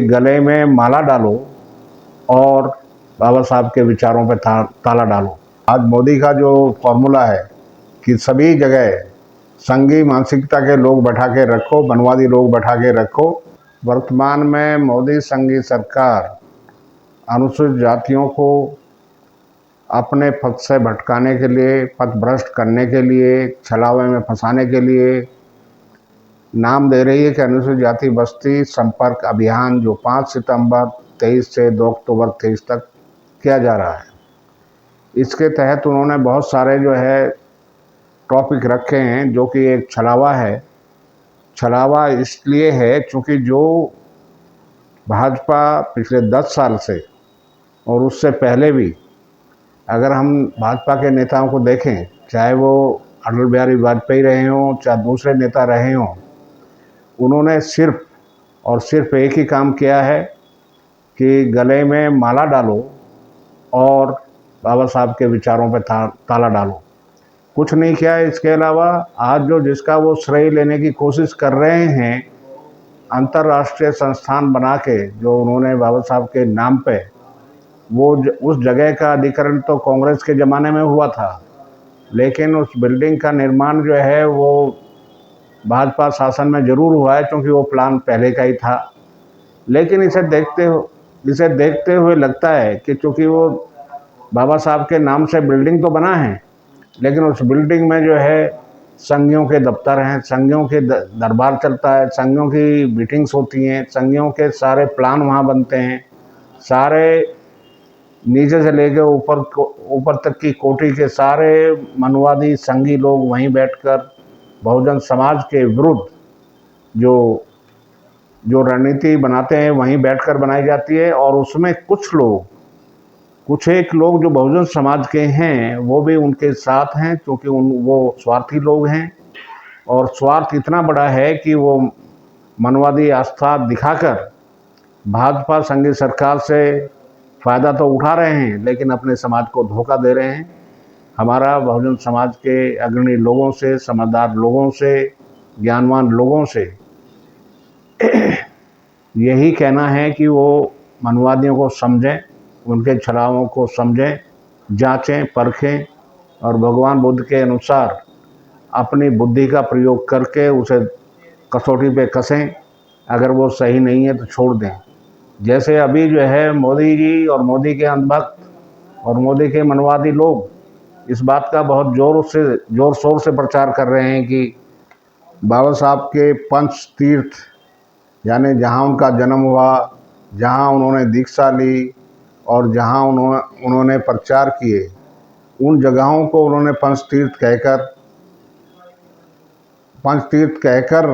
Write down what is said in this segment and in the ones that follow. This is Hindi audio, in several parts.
गले में माला डालो और बाबा साहब के विचारों पे ताला डालो। आज मोदी का जो फॉर्मूला है कि सभी जगह संघी मानसिकता के लोग बैठा के रखो, मनवादी लोग बैठा के रखो। वर्तमान में मोदी संघी सरकार अनुसूचित जातियों को अपने पथ से भटकाने के लिए, पथ भ्रष्ट करने के लिए, छलावे में फंसाने के लिए नाम दे रही है कि अनुसूचित जाति बस्ती संपर्क अभियान, जो 5 सितंबर 23 से 2 अक्टूबर 23 तक किया जा रहा है। इसके तहत उन्होंने बहुत सारे जो है टॉपिक रखे हैं, जो कि एक छलावा है। छलावा इसलिए है क्योंकि जो भाजपा पिछले 10 साल से और उससे पहले भी, अगर हम भाजपा के नेताओं को देखें, चाहे वो अटल बिहारी वाजपेयी रहे हों, चाहे दूसरे नेता रहे हों, उन्होंने सिर्फ और सिर्फ एक ही काम किया है कि गले में माला डालो और बाबा साहब के विचारों पे ताला डालो। कुछ नहीं किया है। इसके अलावा आज जो जिसका वो श्रेय लेने की कोशिश कर रहे हैं, अंतर्राष्ट्रीय संस्थान बना के जो उन्होंने बाबा साहब के नाम पे, वो उस जगह का अधिकरण तो कांग्रेस के ज़माने में हुआ था, लेकिन उस बिल्डिंग का निर्माण जो है वो भाजपा शासन में ज़रूर हुआ है, क्योंकि वो प्लान पहले का ही था। लेकिन इसे देखते हुए लगता है कि चूँकि वो बाबा साहब के नाम से बिल्डिंग तो बना है, लेकिन उस बिल्डिंग में जो है संघियों के दफ्तर हैं, संघियों के दरबार चलता है, संघियों की मीटिंग्स होती हैं, संघियों के सारे प्लान वहाँ बनते हैं। सारे नीचे से लेकर ऊपर तक की कोटि के सारे मनवादी संघी लोग वहीं बैठकर बहुजन समाज के विरुद्ध जो रणनीति बनाते हैं, वहीं बैठकर बनाई जाती है। और उसमें कुछ एक लोग जो बहुजन समाज के हैं, वो भी उनके साथ हैं, क्योंकि वो स्वार्थी लोग हैं। और स्वार्थ इतना बड़ा है कि वो मनवादी आस्था दिखाकर भाजपा संघी सरकार से फ़ायदा तो उठा रहे हैं, लेकिन अपने समाज को धोखा दे रहे हैं। हमारा बहुजन समाज के अग्रणी लोगों से, समझदार लोगों से, ज्ञानवान लोगों से यही कहना है कि वो मनवादियों को समझें, उनके छलावों को समझें, जांचें, परखें और भगवान बुद्ध के अनुसार अपनी बुद्धि का प्रयोग करके उसे कसौटी पे कसें। अगर वो सही नहीं है तो छोड़ दें। जैसे अभी जो है मोदी जी और मोदी के अंधभक्त और मोदी के मनवादी लोग इस बात का बहुत जोर शोर से प्रचार कर रहे हैं कि बाबा साहब के पंच तीर्थ, यानी जहाँ उनका जन्म हुआ, जहाँ उन्होंने दीक्षा ली और जहाँ उन्होंने प्रचार किए, उन जगहों को उन्होंने पंच तीर्थ कहकर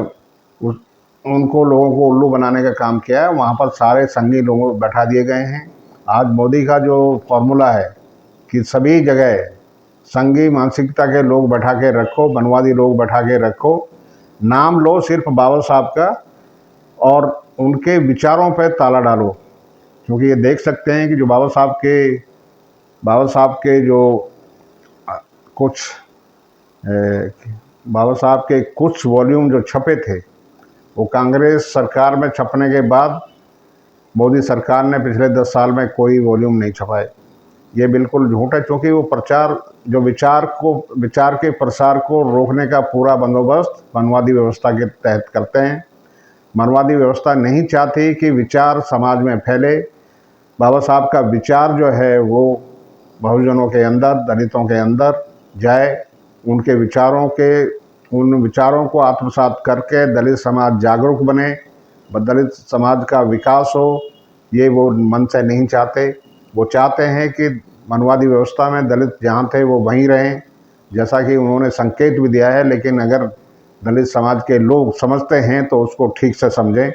उनको लोगों को उल्लू बनाने का काम किया है। वहाँ पर सारे संघी लोगों बैठा दिए गए हैं। आज मोदी का जो फॉर्मूला है कि सभी जगह संघी मानसिकता के लोग बैठा के रखो, मनवादी लोग बैठा के रखो, नाम लो सिर्फ बाबा साहब का और उनके विचारों पे ताला डालो। क्योंकि ये देख सकते हैं कि जो बाबा साहब के कुछ वॉल्यूम जो छपे थे, वो कांग्रेस सरकार में छपने के बाद मोदी सरकार ने पिछले 10 साल में कोई वॉल्यूम नहीं छपाए। ये बिल्कुल झूठ है, क्योंकि वो विचार के प्रसार को रोकने का पूरा बंदोबस्त मनवादी व्यवस्था के तहत करते हैं। मनवादी व्यवस्था नहीं चाहती कि विचार समाज में फैले। बाबा साहब का विचार जो है वो बहुजनों के अंदर, दलितों के अंदर जाए। उन विचारों को आत्मसात करके दलित समाज जागरूक बने, दलित समाज का विकास हो, ये वो मन से नहीं चाहते। वो चाहते हैं कि मनवादी व्यवस्था में दलित जहाँ थे वो वहीं रहें, जैसा कि उन्होंने संकेत भी दिया है। लेकिन अगर दलित समाज के लोग समझते हैं तो उसको ठीक से समझें।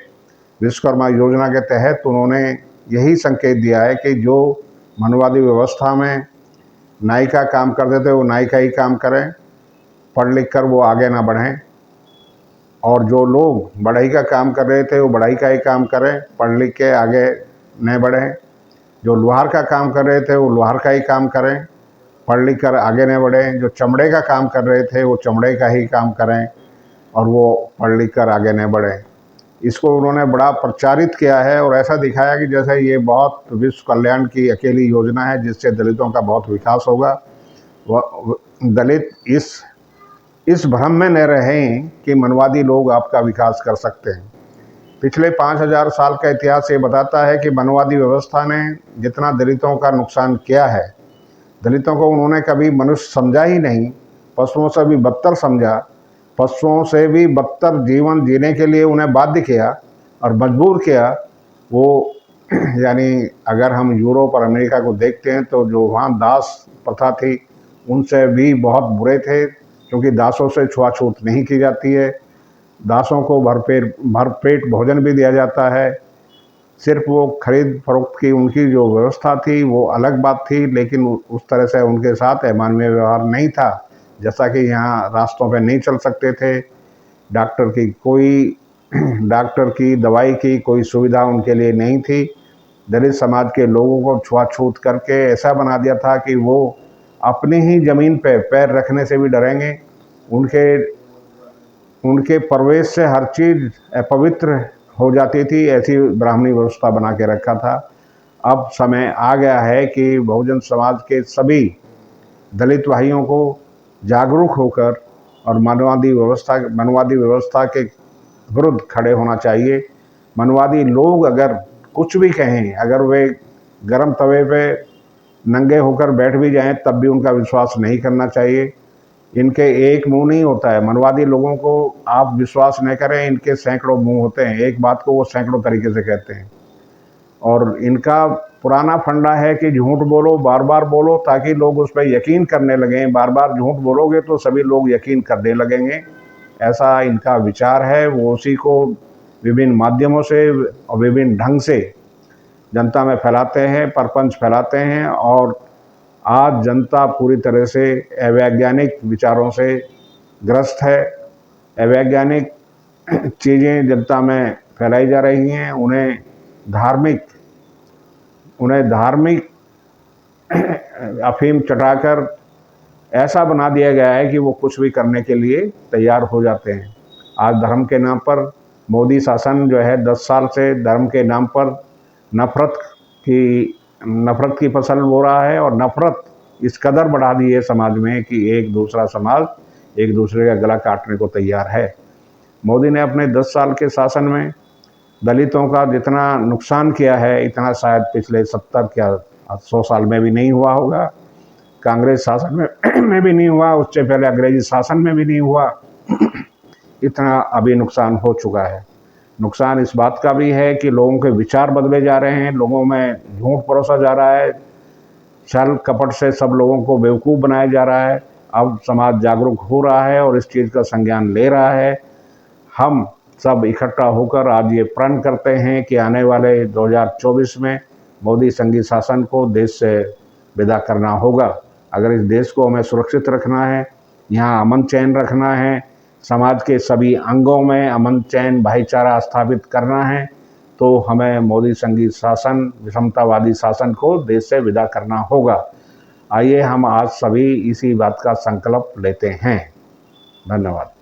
विश्वकर्मा योजना के तहत उन्होंने यही संकेत दिया है कि जो मनवादी व्यवस्था में नाई का काम करते थे वो नाई का ही काम करें, पढ़ लिख कर वो आगे ना बढ़ें। और जो लोग बढ़ई का काम कर रहे थे वो बढ़ई का ही काम करें, पढ़ लिख के आगे न बढ़ें। जो लोहार का काम कर रहे थे वो लोहार का ही काम करें, पढ़ लिख कर आगे न बढ़ें। जो चमड़े का काम कर रहे थे वो चमड़े का ही काम करें और वो पढ़ लिख कर आगे न बढ़ें। इसको उन्होंने बड़ा प्रचारित किया है और ऐसा दिखाया कि जैसे ये बहुत विश्व कल्याण की अकेली योजना है जिससे दलितों का बहुत विकास होगा। दलित इस भ्रम में न रहें कि मनवादी लोग आपका विकास कर सकते हैं। पिछले 5000 साल का इतिहास ये बताता है कि मनवादी व्यवस्था ने जितना दलितों का नुकसान किया है, दलितों को उन्होंने कभी मनुष्य समझा ही नहीं, पशुओं से भी बदतर समझा, पशुओं से भी बदतर जीवन जीने के लिए उन्हें बाध्य किया और मजबूर किया। वो यानी अगर हम यूरोप और अमेरिका को देखते हैं तो जो वहाँ दास प्रथा थी उनसे भी बहुत बुरे थे, क्योंकि दासों से छुआछूत नहीं की जाती है, दासों को भरपेट भोजन भी दिया जाता है। सिर्फ वो खरीद फरोख्त की उनकी जो व्यवस्था थी वो अलग बात थी, लेकिन उस तरह से उनके साथ अमानवीय व्यवहार नहीं था। जैसा कि यहाँ रास्तों पे नहीं चल सकते थे, डॉक्टर की दवाई की कोई सुविधा उनके लिए नहीं थी। दलित समाज के लोगों को छुआछूत करके ऐसा बना दिया था कि वो अपनी ही ज़मीन पे पैर रखने से भी डरेंगे। उनके प्रवेश से हर चीज़ अपवित्र हो जाती थी, ऐसी ब्राह्मणी व्यवस्था बना के रखा था। अब समय आ गया है कि बहुजन समाज के सभी दलित भाइयों को जागरूक होकर और मनवादी व्यवस्था के विरुद्ध खड़े होना चाहिए। मनवादी लोग अगर कुछ भी कहें, अगर वे गरम तवे पे नंगे होकर बैठ भी जाएं तब भी उनका विश्वास नहीं करना चाहिए। इनके एक मुंह नहीं होता है। मनवादी लोगों को आप विश्वास न करें, इनके सैकड़ों मुंह होते हैं, एक बात को वो सैकड़ों तरीके से कहते हैं। और इनका पुराना फंडा है कि झूठ बोलो, बार बार बोलो, ताकि लोग उस पर यकीन करने लगें। बार बार झूठ बोलोगे तो सभी लोग यकीन करने लगेंगे, ऐसा इनका विचार है। वो उसी को विभिन्न माध्यमों से और विभिन्न ढंग से जनता में फैलाते हैं, परपंच फैलाते हैं। और आज जनता पूरी तरह से अवैज्ञानिक विचारों से ग्रस्त है। अवैज्ञानिक चीज़ें जनता में फैलाई जा रही हैं। उन्हें धार्मिक अफीम चटाकर ऐसा बना दिया गया है कि वो कुछ भी करने के लिए तैयार हो जाते हैं। आज धर्म के नाम पर मोदी शासन जो है 10 साल से धर्म के नाम पर नफरत की फसल बो रहा है, और नफरत इस कदर बढ़ा दी है समाज में कि एक दूसरा समाज एक दूसरे का गला काटने को तैयार है। मोदी ने अपने 10 साल के शासन में दलितों का जितना नुकसान किया है, इतना शायद पिछले 70 या 100 साल में भी नहीं हुआ होगा। कांग्रेस शासन में भी नहीं हुआ, उससे पहले अंग्रेजी शासन में भी नहीं हुआ। इतना अभी नुकसान हो चुका है। नुकसान इस बात का भी है कि लोगों के विचार बदले जा रहे हैं, लोगों में झूठ परोसा जा रहा है, छल कपट से सब लोगों को बेवकूफ़ बनाया जा रहा है। अब समाज जागरूक हो रहा है और इस चीज़ का संज्ञान ले रहा है। हम सब इकट्ठा होकर आज ये प्रण करते हैं कि आने वाले 2024 में मोदी संघी शासन को देश से विदा करना होगा। अगर इस देश को हमें सुरक्षित रखना है, यहाँ अमन चैन रखना है, समाज के सभी अंगों में अमन चैन भाईचारा स्थापित करना है, तो हमें मोदी संघी शासन, विषमतावादी शासन को देश से विदा करना होगा। आइए हम आज सभी इसी बात का संकल्प लेते हैं। धन्यवाद।